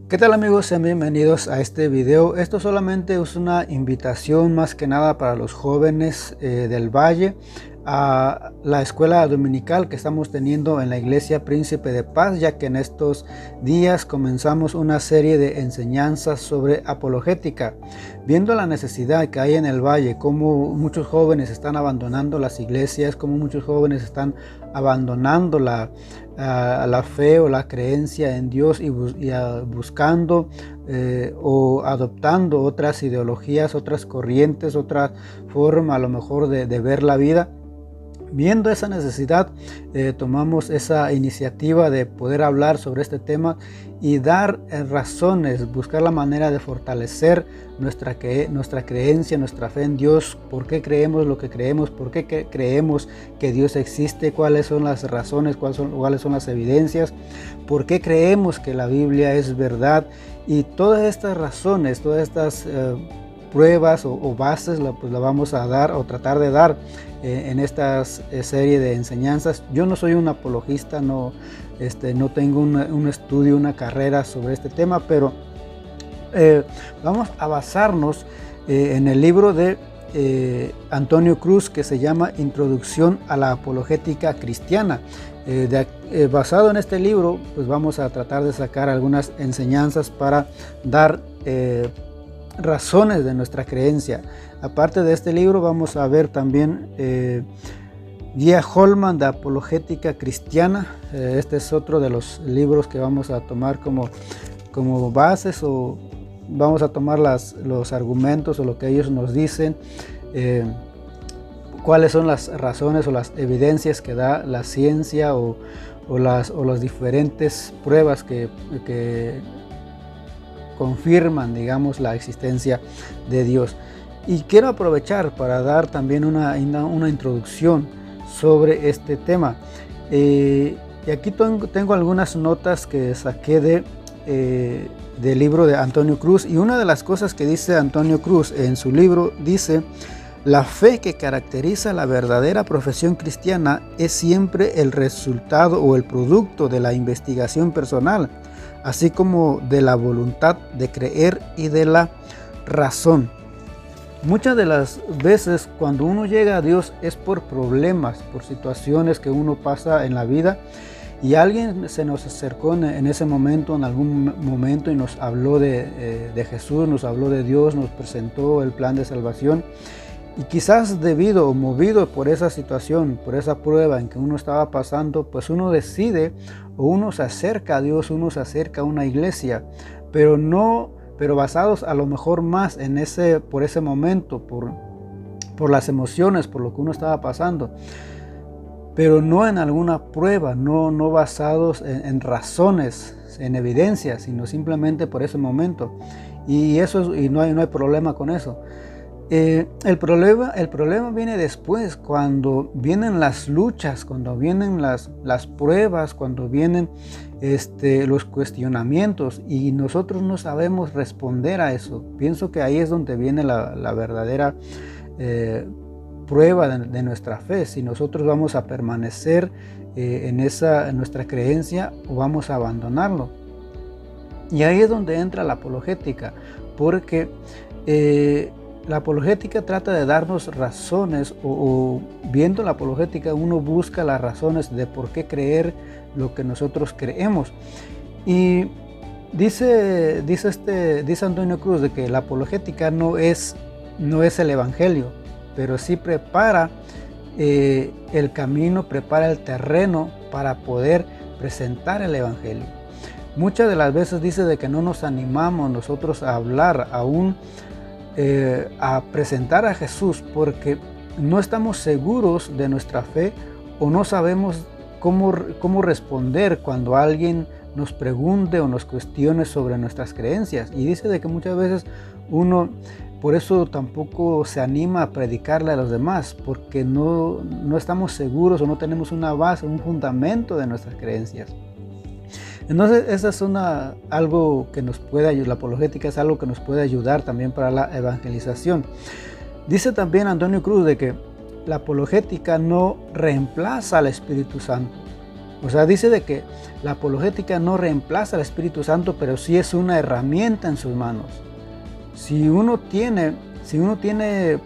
¿Qué tal amigos? Sean bienvenidos a este video. Esto solamente es una invitación más que nada para los jóvenes del Valle a la escuela dominical que estamos teniendo en la iglesia Príncipe de Paz, ya que en estos días comenzamos una serie de enseñanzas sobre apologética, viendo la necesidad que hay en el Valle, cómo muchos jóvenes están abandonando las iglesias, cómo muchos jóvenes están abandonando la fe o la creencia en Dios y buscando o adoptando otras ideologías, otras corrientes, otra forma a lo mejor de ver la vida. Viendo esa necesidad, tomamos esa iniciativa de poder hablar sobre este tema y dar razones, buscar la manera de fortalecer nuestra creencia, nuestra fe en Dios, por qué creemos lo que creemos, por qué creemos que Dios existe, cuáles son las razones, cuáles son las evidencias, por qué creemos que la Biblia es verdad. Y todas estas razones, todas estas pruebas o bases la vamos a dar o tratar de dar en esta serie de enseñanzas. Yo no soy un apologista, no tengo un estudio, una carrera sobre este tema, pero vamos a basarnos en el libro de Antonio Cruz, que se llama Introducción a la Apologética Cristiana. Basado en este libro, pues vamos a tratar de sacar algunas enseñanzas para dar razones de nuestra creencia. Aparte de este libro vamos a ver también Guía Holman de Apologética Cristiana. Este es otro de los libros que vamos a tomar como bases, o vamos a tomar los argumentos o lo que ellos nos dicen, cuáles son las razones o las evidencias que da la ciencia o las diferentes pruebas que confirman, digamos, la existencia de Dios. Y quiero aprovechar para dar también una introducción sobre este tema. Y aquí tengo algunas notas que saqué del libro de Antonio Cruz, y una de las cosas que dice Antonio Cruz en su libro dice: la fe que caracteriza la verdadera profesión cristiana es siempre el resultado o el producto de la investigación personal, así como de la voluntad de creer y de la razón. Muchas de las veces cuando uno llega a Dios es por problemas, por situaciones que uno pasa en la vida, y alguien se nos acercó en ese momento, en algún momento, y nos habló de Jesús, nos habló de Dios, nos presentó el plan de salvación. Y quizás debido o movido por esa situación, por esa prueba en que uno estaba pasando, pues uno decide o uno se acerca a Dios, uno se acerca a una iglesia, pero basados a lo mejor más por ese momento, por las emociones, por lo que uno estaba pasando, pero no en alguna prueba, no basados en razones, en evidencias, sino simplemente por ese momento. Y no hay problema con eso. El problema viene después, cuando vienen las luchas, cuando vienen las pruebas, cuando vienen los cuestionamientos y nosotros no sabemos responder a eso. Pienso que ahí es donde viene la verdadera prueba de nuestra fe, si nosotros vamos a permanecer en nuestra creencia o vamos a abandonarlo. Y ahí es donde entra la apologética, porque la apologética trata de darnos razones, o viendo la apologética uno busca las razones de por qué creer lo que nosotros creemos. Y dice Antonio Cruz de que la apologética no es el evangelio, pero sí prepara el camino, prepara el terreno para poder presentar el evangelio. Muchas de las veces dice de que no nos animamos nosotros a hablar aún, a presentar a Jesús, porque no estamos seguros de nuestra fe o no sabemos cómo responder cuando alguien nos pregunte o nos cuestione sobre nuestras creencias. Y dice de que muchas veces uno por eso tampoco se anima a predicarle a los demás, porque no estamos seguros o no tenemos una base, un fundamento de nuestras creencias. Entonces esa es algo que nos puede ayudar. La apologética es algo que nos puede ayudar también para la evangelización. Dice también Antonio Cruz de que la apologética no reemplaza al Espíritu Santo. O sea, dice de que la apologética no reemplaza al Espíritu Santo, pero sí es una herramienta en sus manos. Si uno tiene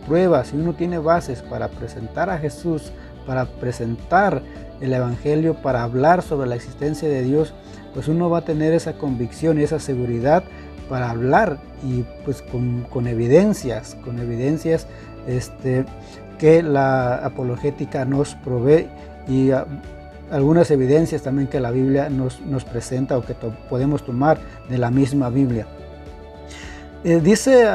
pruebas, si uno tiene bases para presentar a Jesús, para presentar el Evangelio, para hablar sobre la existencia de Dios, pues uno va a tener esa convicción y esa seguridad para hablar, y pues con evidencias que la apologética nos provee, y algunas evidencias también que la Biblia nos presenta o que podemos tomar de la misma Biblia. Dice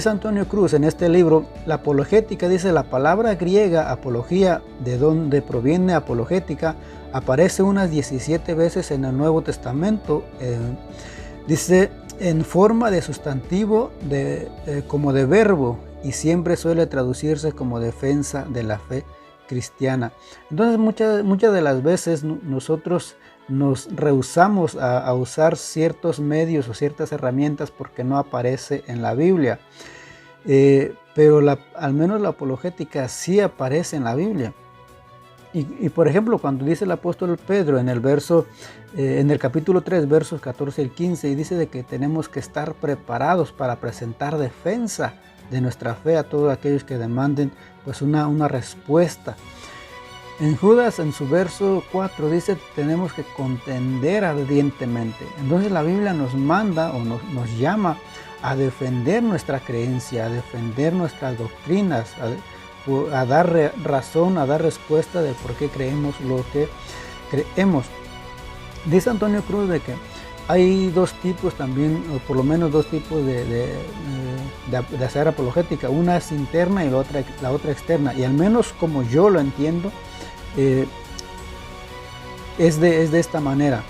Antonio Cruz en este libro, la apologética, dice, la palabra griega apología, de donde proviene apologética, aparece unas 17 veces en el Nuevo Testamento. Dice, en forma de sustantivo, como de verbo, y siempre suele traducirse como defensa de la fe cristiana. Entonces muchas de las veces nosotros nos rehusamos a usar ciertos medios o ciertas herramientas porque no aparece en la Biblia, pero al menos la apologética sí aparece en la Biblia. Y por ejemplo, cuando dice el apóstol Pedro en el capítulo 3, versos 14 y 15, y dice de que tenemos que estar preparados para presentar defensa de nuestra fe a todos aquellos que demanden pues una respuesta. En Judas, en su verso 4, dice, tenemos que contender ardientemente. Entonces la Biblia nos manda o nos llama a defender nuestra creencia, a defender nuestras doctrinas, a dar razón, a dar respuesta de por qué creemos lo que creemos. Dice Antonio Cruz de que hay dos tipos también, o por lo menos dos tipos de hacer apologética. Una es interna y la otra externa. Y al menos como yo lo entiendo, es de esta manera.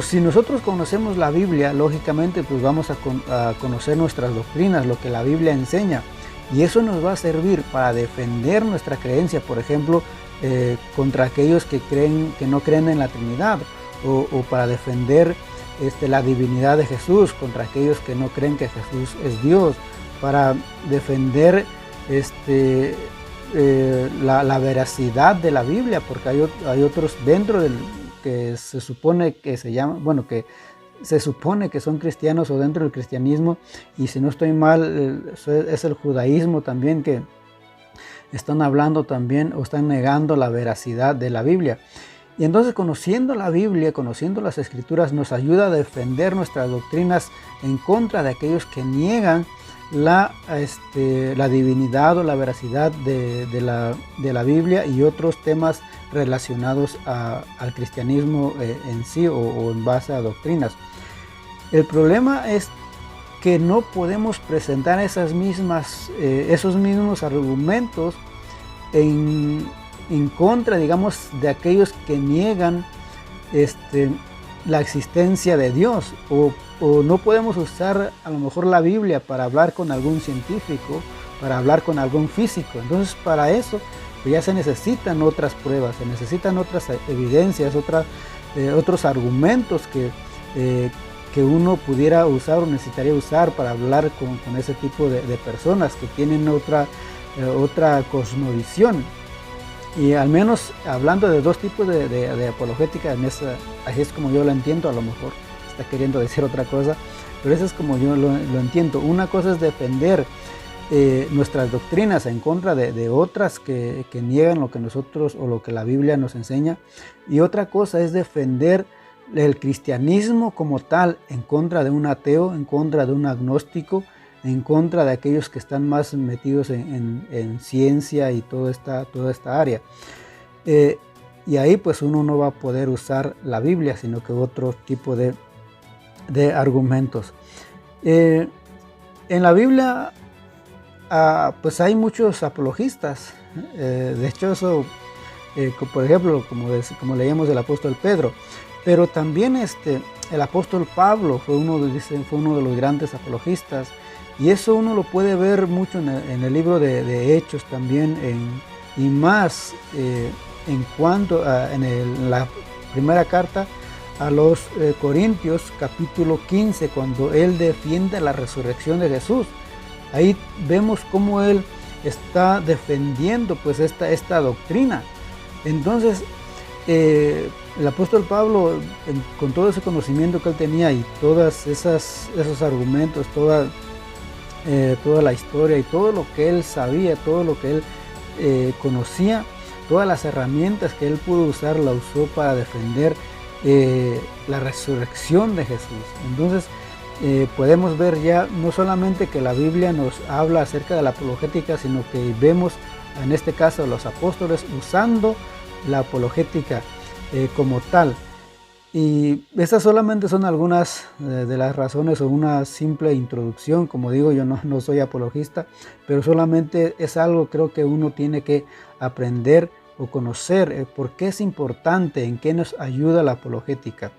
Si nosotros conocemos la Biblia, lógicamente pues vamos a conocer nuestras doctrinas, lo que la Biblia enseña. Y eso nos va a servir para defender nuestra creencia, por ejemplo, contra aquellos que no creen en la Trinidad, o para defender la divinidad de Jesús contra aquellos que no creen que Jesús es Dios, para defender la veracidad de la Biblia, porque hay otros dentro del que se supone que se supone que son cristianos o dentro del cristianismo, y si no estoy mal, es el judaísmo también, que están hablando también o están negando la veracidad de la Biblia. Y entonces, conociendo la Biblia, conociendo las Escrituras, nos ayuda a defender nuestras doctrinas en contra de aquellos que niegan la divinidad o la veracidad de la Biblia y otros temas relacionados al cristianismo en sí, o en base a doctrinas. El problema es que no podemos presentar esos mismos argumentos en contra, digamos, de aquellos que niegan la existencia de Dios, o no podemos usar a lo mejor la Biblia para hablar con algún científico, para hablar con algún físico. Entonces, para eso pues ya se necesitan otras pruebas, se necesitan otras evidencias, otros argumentos que uno pudiera usar o necesitaría usar para hablar con ese tipo de personas que tienen otra cosmovisión. Y al menos hablando de dos tipos de apologética, así es como yo lo entiendo. A lo mejor está queriendo decir otra cosa, pero eso es como yo lo entiendo. Una cosa es defender nuestras doctrinas en contra de otras que niegan lo que nosotros o lo que la Biblia nos enseña, y otra cosa es defender el cristianismo como tal en contra de un ateo, en contra de un agnóstico, en contra de aquellos que están más metidos en ciencia y toda esta área. Y ahí pues uno no va a poder usar la Biblia, sino que otro tipo de argumentos. En la Biblia pues hay muchos apologistas. De hecho, eso, por ejemplo, como leíamos del apóstol Pedro, pero también el apóstol Pablo fue uno de los grandes apologistas. Y eso uno lo puede ver mucho en el libro de Hechos también, y más en cuanto en la primera carta a los Corintios, capítulo 15, cuando él defiende la resurrección de Jesús. Ahí vemos cómo él está defendiendo pues esta doctrina. Entonces, el apóstol Pablo, con todo ese conocimiento que él tenía y todos esos argumentos, toda la historia y todo lo que él sabía, todo lo que él conocía, todas las herramientas que él pudo usar, la usó para defender la resurrección de Jesús. Entonces podemos ver ya no solamente que la Biblia nos habla acerca de la apologética, sino que vemos en este caso a los apóstoles usando la apologética como tal. Y estas solamente son algunas de las razones o una simple introducción. Como digo, yo no soy apologista, pero solamente es algo creo que uno tiene que aprender o conocer por qué es importante, en qué nos ayuda la apologética.